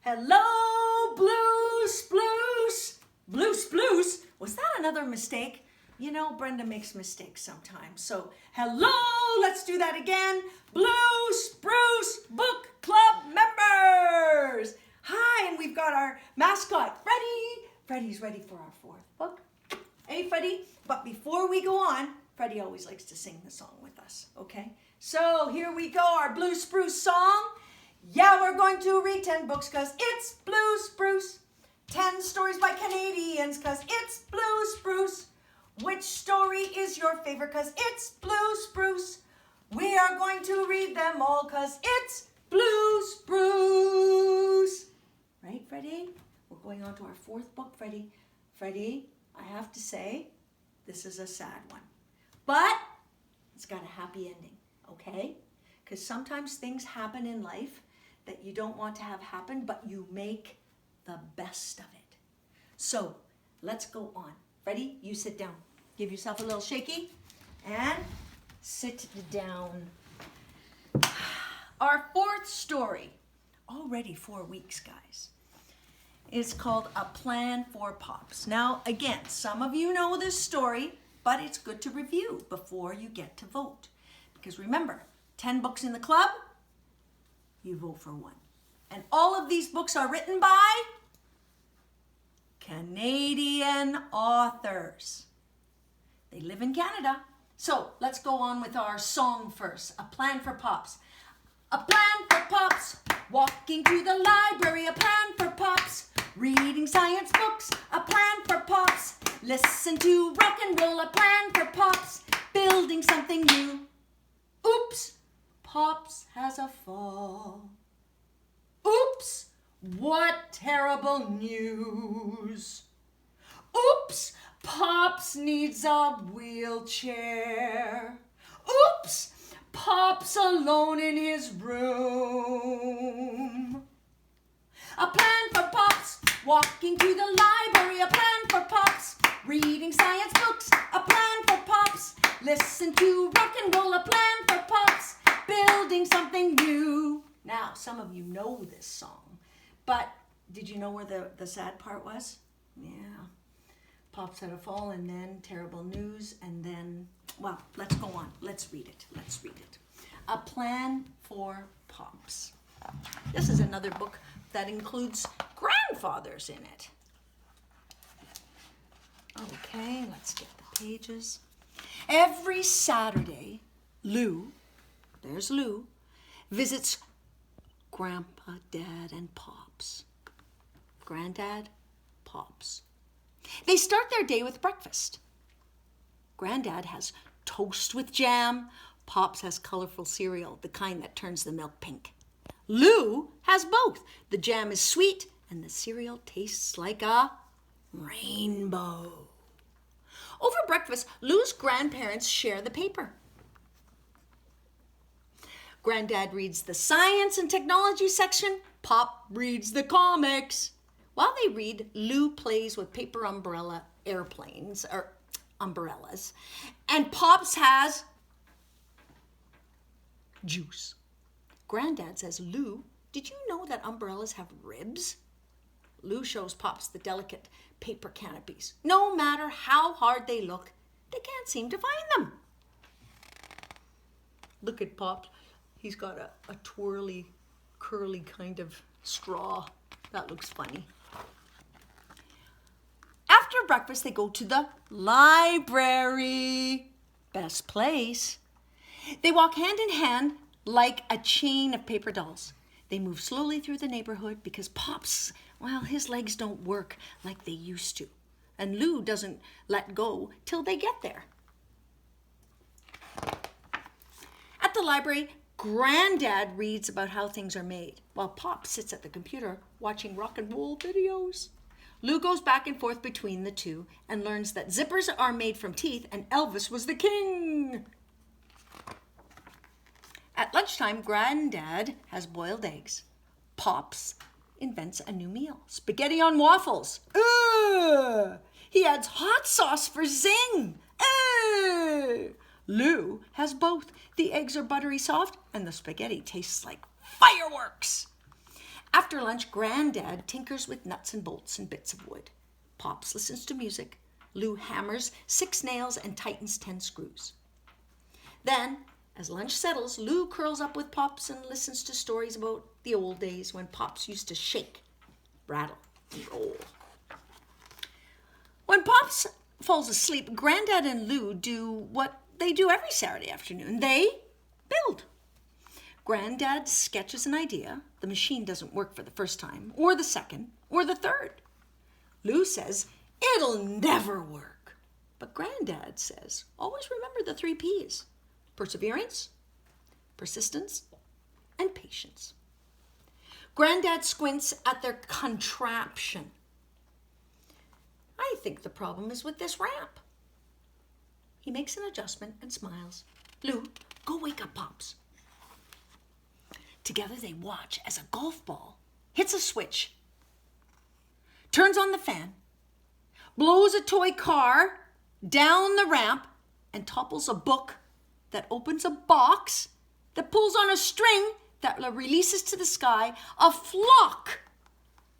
Hello, Blue Spruce. Blue Spruce? Was that another mistake? You know, Brenda makes mistakes sometimes. So, hello, let's do that again. Blue Spruce Book Club members. Hi, and we've got our mascot, Freddie. Freddie's ready for our fourth book. Hey, Freddie. But before we go on, Freddie always likes to sing the song with us, okay? So here we go, our Blue Spruce song. Yeah, we're going to read 10 books because it's Blue Spruce. 10 stories by Canadians because it's Blue Spruce. Which story is your favorite because it's Blue Spruce? We are going to read them all because it's Blue Spruce. Right, Freddie? We're going on to our fourth book, Freddie. Freddie, I have to say, this is a sad one. But it's got a happy ending, okay? Because sometimes things happen in life that you don't want to have happen, but you make the best of it. So let's go on. Freddie, you sit down. Give yourself a little shaky and sit down. Our fourth story, already 4 weeks, guys, is called A Plan for Pops. Now, again, some of you know this story, but it's good to review before you get to vote. Because remember, 10 books in the club, you vote for one. And all of these books are written by Canadian authors. They live in Canada. So let's go on with our song first. A Plan for Pops. A plan for Pops. Walking to the library. A plan for Pops. Reading science books. A plan for Pops. Listen to rock and roll. A plan for Pops. Building something new. Oops, Pops has a fall. Oops, what terrible news. Oops, Pops needs a wheelchair. Oops, Pops alone in his room. A plan for Pops, walking to the library. A plan for Pops, reading science books. A plan for Pops, listen to rock and roll. A plan for Pops, building something new. Now, some of you know this song, but did you know where the sad part was? Yeah. Pops had a fall, and then terrible news, and then, well, let's go on. Let's read it. Let's read it. A Plan for Pops. This is another book that includes grandfathers in it. Okay, let's get the pages. Every Saturday, Lou, there's Lou, visits Grandpa, Dad, and Pops. Granddad, Pops. They start their day with breakfast. Granddad has toast with jam. Pops has colorful cereal, the kind that turns the milk pink. Lou has both. The jam is sweet and the cereal tastes like a rainbow. Over breakfast, Lou's grandparents share the paper. Granddad reads the science and technology section. Pop reads the comics. While they read, Lou plays with paper umbrellas, and Pops has juice. Granddad says, Lou, did you know that umbrellas have ribs? Lou shows Pops the delicate paper canopies. No matter how hard they look, they can't seem to find them. Look at Pops. He's got a twirly, curly kind of straw. That looks funny. After breakfast, they go to the library. Best place. They walk hand in hand like a chain of paper dolls. They move slowly through the neighborhood because Pops, well, his legs don't work like they used to. And Lou doesn't let go till they get there. At the library, Granddad reads about how things are made, while Pop sits at the computer watching rock and roll videos. Lou goes back and forth between the two and learns that zippers are made from teeth and Elvis was the king. At lunchtime, Granddad has boiled eggs. Pops invents a new meal, spaghetti on waffles. Ugh! He adds hot sauce for zing. Ugh! Lou has both. The eggs are buttery soft and the spaghetti tastes like fireworks. After lunch, Granddad tinkers with nuts and bolts and bits of wood. Pops listens to music. Lou hammers 6 nails and tightens 10 screws. Then, as lunch settles, Lou curls up with Pops and listens to stories about the old days when Pops used to shake, rattle, and roll. When Pops falls asleep, Granddad and Lou do what they do every Saturday afternoon. They build. Granddad sketches an idea. The machine doesn't work for the first time, or the second, or the third. Lou says, it'll never work. But Granddad says, always remember the 3 P's. Perseverance, persistence, and patience. Granddad squints at their contraption. I think the problem is with this ramp. He makes an adjustment and smiles. Lou, go wake up Pops. Together they watch as a golf ball hits a switch, turns on the fan, blows a toy car down the ramp, and topples a book that opens a box that pulls on a string that releases to the sky a flock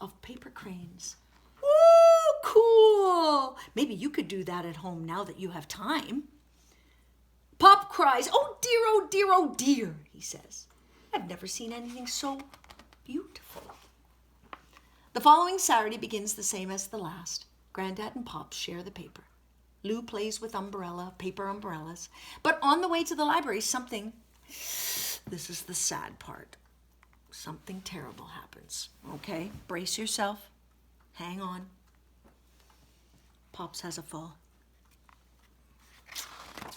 of paper cranes. Ooh, cool. Maybe you could do that at home now that you have time. Pop cries, oh dear, oh dear, oh dear, he says. I've never seen anything so beautiful. The following Saturday begins the same as the last. Granddad and Pop share the paper. Lou plays with paper umbrellas. But on the way to the library, this is the sad part. Something terrible happens. Okay, brace yourself. Hang on. Pops has a fall.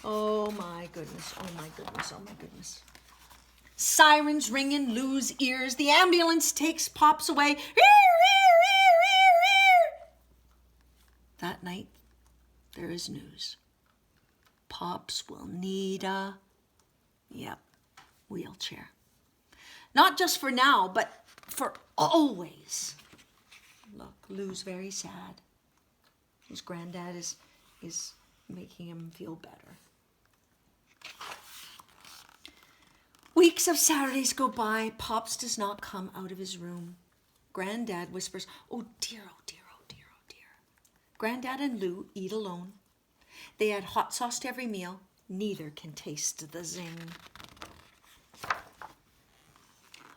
Oh my goodness, oh my goodness, oh my goodness. Sirens ring in Lou's ears. The ambulance takes Pops away. That night, there is news. Pops will need a, wheelchair. Not just for now, but for always. Look, Lou's very sad. His granddad is making him feel better. Weeks of Saturdays go by. Pops does not come out of his room. Granddad whispers, oh dear, oh dear, oh dear, oh dear. Granddad and Lou eat alone. They add hot sauce to every meal. Neither can taste the zing.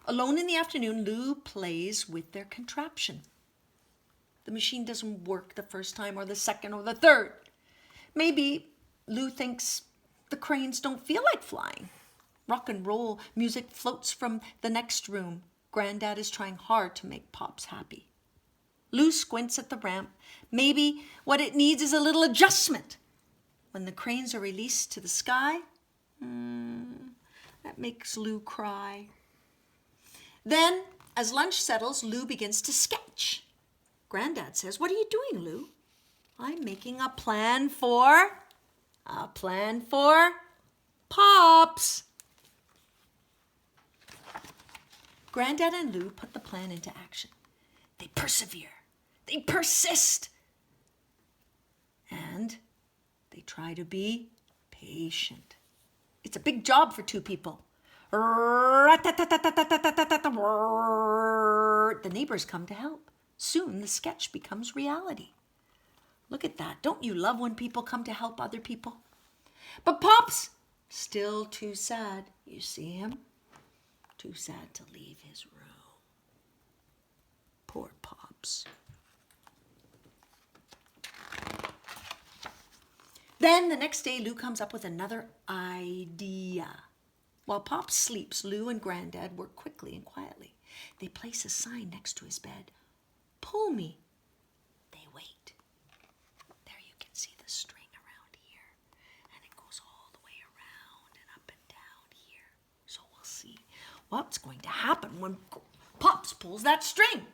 Alone in the afternoon, Lou plays with their contraption. The machine doesn't work the first time or the second or the third. Maybe Lou thinks the cranes don't feel like flying. Rock and roll music floats from the next room. Granddad is trying hard to make Pops happy. Lou squints at the ramp. Maybe what it needs is a little adjustment. When the cranes are released to the sky, that makes Lou cry. Then, as lunch settles, Lou begins to sketch. Granddad says, what are you doing, Lou? I'm making a plan for Pops. Granddad and Lou put the plan into action. They persevere. They persist. And they try to be patient. It's a big job for 2 people. The neighbors come to help. Soon the sketch becomes reality. Look at that. Don't you love when people come to help other people? But Pops, still too sad. You see him? Too sad to leave his room. Poor Pops. Then the next day, Lou comes up with another idea. While Pops sleeps, Lou and Granddad work quickly and quietly. They place a sign next to his bed. Pull me. They wait. There you can see the string around here. And it goes all the way around and up and down here. So we'll see what's going to happen when Pops pulls that string.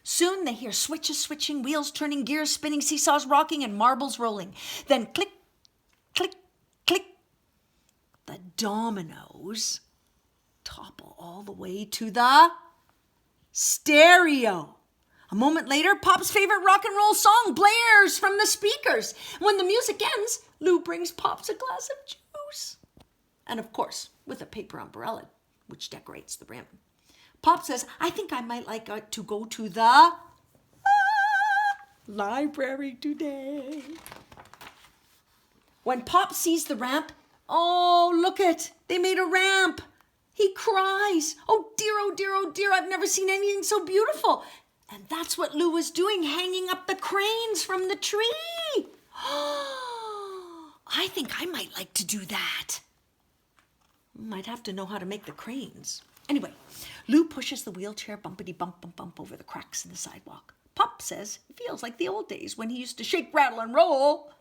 Soon they hear switches switching, wheels turning, gears spinning, seesaws rocking, and marbles rolling. Then click, click, click. The dominoes topple all the way to the stereo. A moment later, Pop's favorite rock and roll song blares from the speakers. When the music ends, Lou brings Pops a glass of juice. And of course, with a paper umbrella, which decorates the rim. Pop says, I think I might like to go to the library today. When Pop sees the ramp, oh, look it, they made a ramp. He cries. Oh dear, I've never seen anything so beautiful. And that's what Lou was doing, hanging up the cranes from the tree. I think I might like to do that. Might have to know how to make the cranes. Anyway, Lou pushes the wheelchair bumpity bump over the cracks in the sidewalk. Pop says it feels like the old days when he used to shake, rattle, and roll.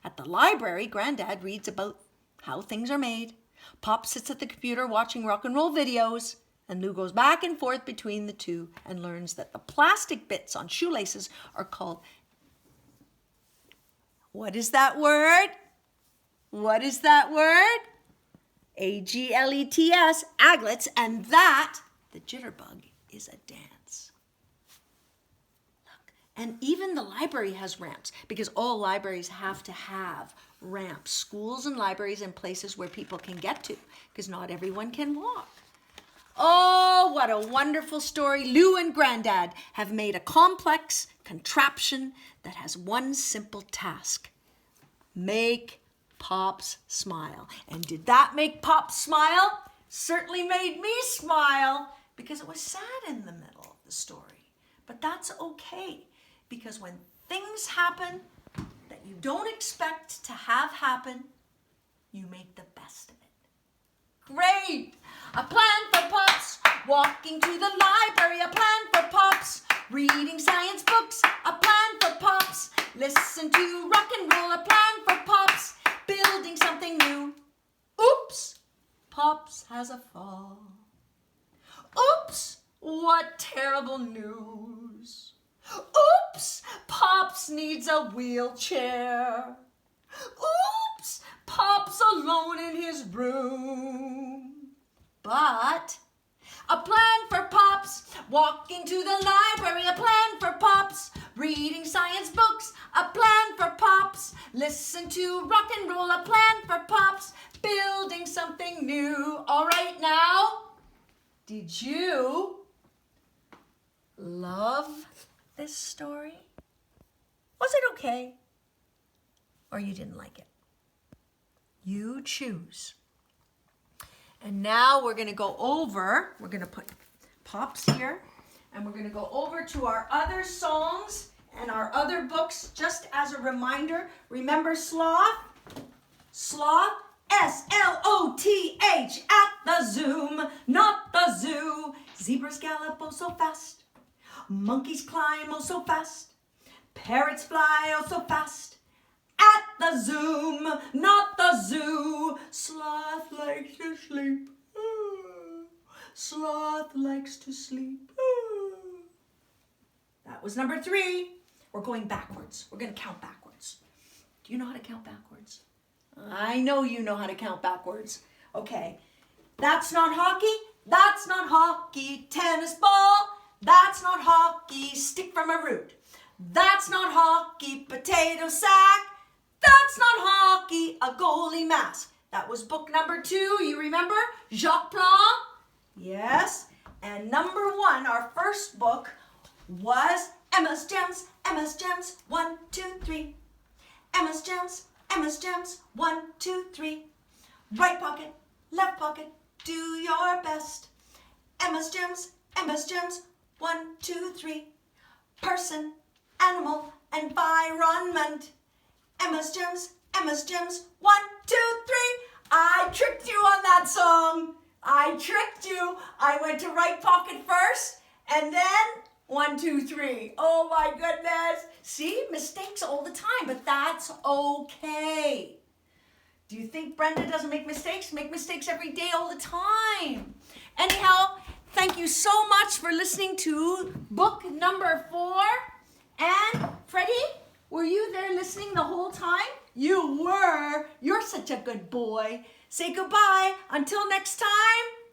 At the library, Granddad reads about how things are made. Pop sits at the computer watching rock and roll videos, and Lou goes back and forth between the two and learns that the plastic bits on shoelaces are called... What is that word? What is that word? A-G-L-E-T-S, aglets, and that, the jitterbug, is a dance. Look, and even the library has ramps because all libraries have to have ramps. Schools and libraries and places where people can get to because not everyone can walk. Oh, what a wonderful story. Lou and Granddad have made a complex contraption that has one simple task. Make Pops smile. And did that make Pop smile? Certainly made me smile because it was sad in the middle of the story. But that's okay because when things happen that you don't expect to have happen, you make the best of it. Great! A plan for Pops, walking to the library. A plan for Pops, reading science books. A plan for Pops, listen to rock and roll. A plan for Pops, building something new. Oops, Pops has a fall. Oops, what terrible news. Oops, Pops needs a wheelchair. Oops, Pop's alone in his room. But a plan for Pops, walking to the library. A plan for Pops, reading science books. A plan for Pops, listen to rock and roll. A plan for Pops, building something new. All right now, did you love this story? Was it okay? Or you didn't like it? You choose. And now we're going to go over, we're going to put Pops here, and we're going to go over to our other songs and our other books just as a reminder. Remember Sloth? Sloth, S-L-O-T-H, at the Zoom, not the zoo. Zebras gallop oh so fast. Monkeys climb oh so fast. Parrots fly oh so fast. At the Zoom, not the zoo. Sloth likes to sleep. Sloth likes to sleep. That was number 3. We're going backwards. We're going to count backwards. Do you know how to count backwards? I know you know how to count backwards. Okay. That's not hockey. That's not hockey. Tennis ball. That's not hockey. Stick from a root. That's not hockey. Potato sack. That's not hockey, a goalie mask. That was book number 2, you remember? Jacques Plante? Yes. And number 1, our first book, was Emma's Gems, 1, 2, 3. Emma's Gems, 1, 2, 3. Right pocket, left pocket, do your best. Emma's Gems, 1, 2, 3. Person, animal, environment. Emma's Gems, 1, 2, 3. I tricked you on that song. I tricked you. I went to right pocket first, and then 1, 2, 3. Oh my goodness. See, mistakes all the time, but that's okay. Do you think Brenda doesn't make mistakes? Make mistakes every day, all the time. Anyhow, thank you so much for listening to book number 4. And Freddie, were you there listening the whole time? You were. You're such a good boy. Say goodbye. Until next time.